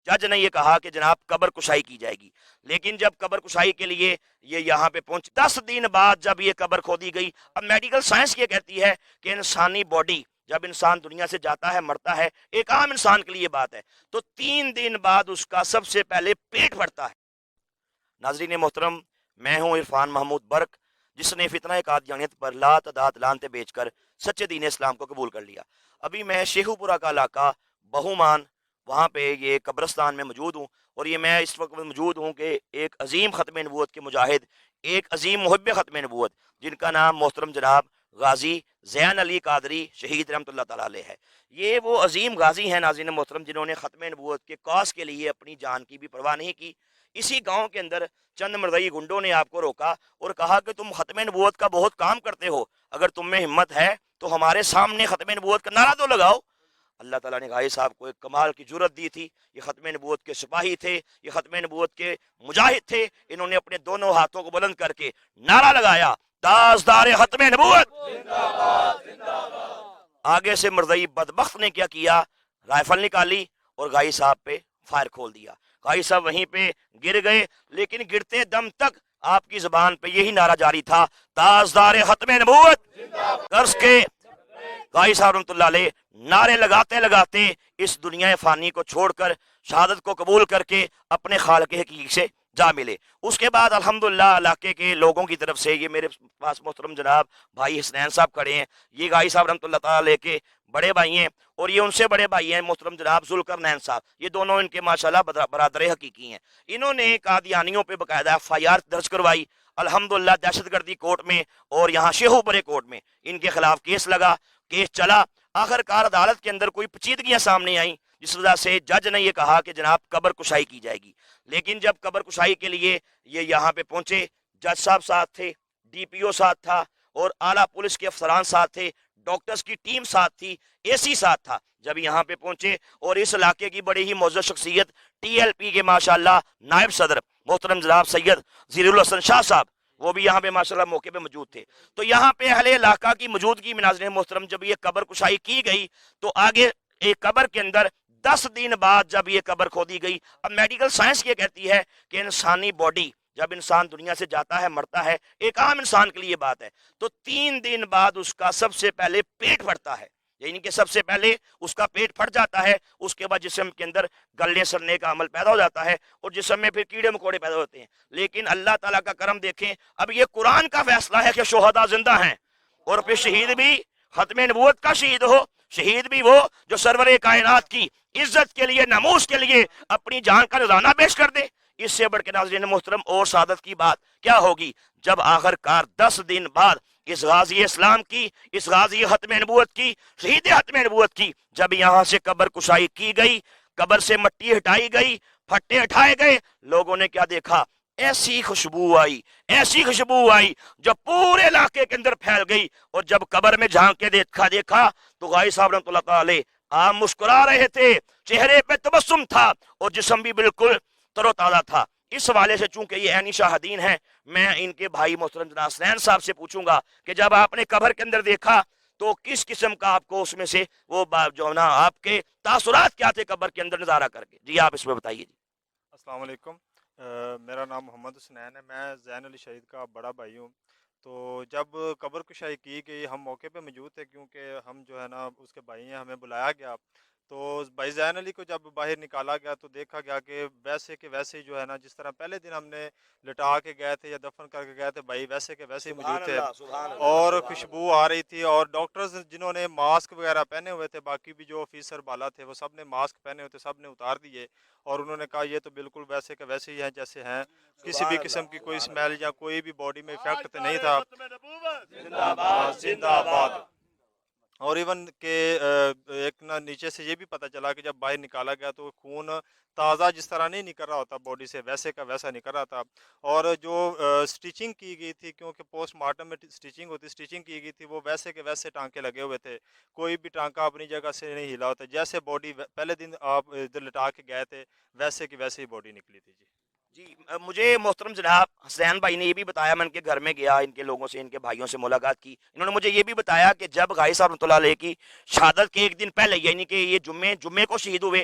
جج نے یہ کہا کہ جناب قبر کشائی کی جائے گی، لیکن جب قبر کشائی کے لیے یہ یہاں پہ پہنچ 10 دن بعد جب یہ قبر کھودی گئی، اب میڈیکل سائنس یہ کہتی ہے کہ انسانی باڈی جب انسان دنیا سے جاتا ہے مرتا ہے، ایک عام انسان کے لیے بات ہے، تو 3 دن بعد اس کا سب سے پہلے پیٹ پھٹتا ہے۔ ناظرین محترم، میں ہوں عرفان محمود برق، جس نے فتنہ قادیانیت پر لا تعداد لانتے بیچ کر سچے دین اسلام کو قبول کر لیا۔ ابھی میں شیخو پورہ کا علاقہ بہومان، وہاں پہ یہ قبرستان میں موجود ہوں، اور یہ میں اس وقت موجود ہوں کہ ایک عظیم ختم نبوت کے مجاہد، ایک عظیم محب ختم نبوت، جن کا نام محترم جناب غازی زین علی قادری شہید رحمۃ اللہ تعالیٰ علیہ ہے۔ یہ وہ عظیم غازی ہیں ناظرین محترم جنہوں نے ختم نبوت کے کاس کے لیے اپنی جان کی بھی پرواہ نہیں کی۔ اسی گاؤں کے اندر چند مردئی گنڈوں نے آپ کو روکا اور کہا کہ تم ختم نبوت کا بہت کام کرتے ہو، اگر تم میں ہمت ہے تو ہمارے سامنے ختم نبوت کا نعرہ تو لگاؤ۔ اللہ تعالیٰ نے غازی صاحب کو ایک کمال کی جرت دی تھی۔ یہ ختم نبوت کے سپاہی تھے، یہ ختم نبوت کے مجاہد تھے، انہوں نے اپنے دونوں ہاتھوں کو بلند کر کے نعرہ لگایا، تاجدار ختم نبوت زندہ باد، زندہ باد۔ آگے سے مرزئی بدبخت نے کیا کیا، رائفل نکالی اور غازی صاحب پہ فائر کھول دیا۔ غازی صاحب وہیں پہ گر گئے، لیکن گرتے دم تک آپ کی زبان پہ یہی نعرہ جاری تھا، تاجدار ختم نبوت کرس کے غازی صاحب رحمۃ اللہ علیہ نعرے لگاتے لگاتے اس دنیا فانی کو چھوڑ کر شہادت کو قبول کر کے اپنے خالق حقیقی سے جا ملے۔ اس کے بعد الحمدللہ علاقے کے لوگوں کی طرف سے، یہ میرے پاس محترم جناب بھائی حسنین صاحب کھڑے ہیں، یہ غازی صاحب رحمۃ اللہ تعالیٰ علیہ کے بڑے بھائی ہیں، اور یہ ان سے بڑے بھائی ہیں محترم جناب ذوالقرنین صاحب، یہ دونوں ان کے ماشاءاللہ برادر حقیقی ہیں۔ انہوں نے قادیانیوں پہ باقاعدہ FIR درج کروائی، الحمدللہ دہشت گردی کورٹ میں اور یہاں شیخو پورے کورٹ میں ان کے خلاف کیس لگا، کیس چلا، آخر کار عدالت کے اندر کوئی پیچیدگیاں سامنے آئیں، جس وجہ سے جج نے یہ کہا کہ جناب قبر کشائی کی جائے گی۔ لیکن جب قبر کشائی کے لیے یہ یہاں پہ پہنچے، جج صاحب ساتھ تھے، DPO ساتھ تھا، اور اعلیٰ پولیس کے افسران ساتھ تھے، ڈاکٹرز کی ٹیم ساتھ تھی، AC ساتھ تھا۔ جب یہاں پہ پہنچے اور اس علاقے کی بڑی ہی معزز شخصیت TLP کے ماشاءاللہ نائب صدر محترم جناب سید ظہیر الحسن شاہ صاحب، وہ بھی یہاں پہ ماشاءاللہ موقع پہ موجود تھے، تو یہاں پہ اہل علاقہ کی موجودگی میں ناظرین محترم جب یہ قبر کشائی کی گئی، تو آگے ایک قبر کے اندر 10 دن بعد جب یہ قبر کھودی گئی، اب میڈیکل سائنس یہ کہتی ہے کہ انسانی باڈی جب انسان دنیا سے جاتا ہے مرتا ہے، ایک عام انسان کے لیے بات ہے، تو 3 دن بعد اس کا سب سے پہلے پیٹ پھٹتا ہے، یعنی کہ سب سے پہلے اس کا پیٹ پھٹ جاتا ہے، اس کے بعد جسم کے اندر گلنے سڑنے کا عمل پیدا ہو جاتا ہے، اور جسم میں پھر کیڑے مکوڑے پیدا ہوتے ہیں۔ لیکن اللہ تعالیٰ کا کرم دیکھیں، اب یہ قرآن کا فیصلہ ہے کہ شہداء زندہ ہیں، اور پھر شہید بھی ختم نبوت کا شہید ہو، شہید بھی وہ جو سرور کائنات کی عزت کے لیے، ناموس کے لیے اپنی جان کا نذرانہ پیش کر دے۔ اس سے بڑھ کے ناظرین محترم اور سعادت کی بات کیا ہوگی جب آخر کار 10 دن بعد اس غازی اسلام کی، اس غازی ختم نبوت کی، شہید ختم نبوت کی جب یہاں سے قبر کشائی کی گئی، قبر سے مٹی ہٹائی گئی، پھٹے ہٹائے گئے، لوگوں نے کیا دیکھا؟ ایسی خوشبو آئی، ایسی خوشبو آئی جو پورے علاقے کے اندر پھیل گئی، اور جب قبر میں جھانک کے دیکھا تو غازی صاحب رحمۃ اللہ تعالی آپ مسکرا رہے تھے، چہرے پہ تبسم تھا، اور جسم بھی بالکل تر و تازہ تھا۔ اس حوالے سے چونکہ یہ عینی شاہدین ہیں، میں ان کے بھائی محترم جناب حسنین صاحب سے پوچھوں گا کہ جب آپ نے قبر کے اندر دیکھا تو کس قسم کا آپ کو اس میں سے وہ جو نا آپ کے تاثرات کیا تھے قبر کے اندر نظارہ کر کے؟ جی آپ اس میں بتائیے۔ جی السلام علیکم، میرا نام محمد حسنین ہے، میں زین علی شہید کا بڑا بھائی ہوں۔ تو جب قبر کشائی کی گئی، ہم موقع پہ موجود تھے کیونکہ ہم جو ہے نا اس کے بھائی ہیں، ہمیں بلایا گیا، تو بھائی زین علی کو جب باہر نکالا گیا تو دیکھا گیا کہ ویسے ہی جو ہے نا جس طرح پہلے دن ہم نے لٹا کے گئے تھے یا دفن کر کے گئے تھے، بھائی ویسے کے ویسے ہی موجود تھے، اور خوشبو آ رہی تھی، اور ڈاکٹرز جنہوں نے ماسک وغیرہ پہنے ہوئے تھے، باقی بھی جو آفیسر بالا تھے وہ سب نے ماسک پہنے ہوئے تھے، سب نے اتار دیے، اور انہوں نے کہا یہ تو بالکل ویسے کے ویسے ہی ہیں جیسے ہیں، کسی بھی قسم کی کوئی اسمیل یا کوئی بھی باڈی میں افیکٹ نہیں تھا۔ زندہ آباد۔ اور ایون کہ ایک نیچے سے یہ بھی پتہ چلا کہ جب باہر نکالا گیا تو خون تازہ جس طرح نہیں نکل رہا ہوتا باڈی سے، ویسے کا ویسا نکل رہا تھا، اور جو سٹیچنگ کی گئی تھی، کیونکہ پوسٹ مارٹم میں سٹیچنگ ہوتی، سٹیچنگ کی گئی تھی، وہ ویسے کے ویسے ٹانکے لگے ہوئے تھے، کوئی بھی ٹانکا اپنی جگہ سے نہیں ہلا ہوتا، جیسے باڈی پہلے دن آپ ادھر لٹا کے گئے تھے ویسے کی ویسے ہی باڈی نکلی تھی۔ جی مجھے محترم جناب حسین بھائی نے یہ بھی بتایا، میں ان کے گھر میں گیا، ان کے لوگوں سے، ان کے بھائیوں سے ملاقات کی، انہوں نے مجھے یہ بھی بتایا کہ جب غازی صاحب رحمۃ اللہ علیہ کی شہادت کے ایک دن پہلے، یعنی کہ یہ جمعے کو شہید ہوئے،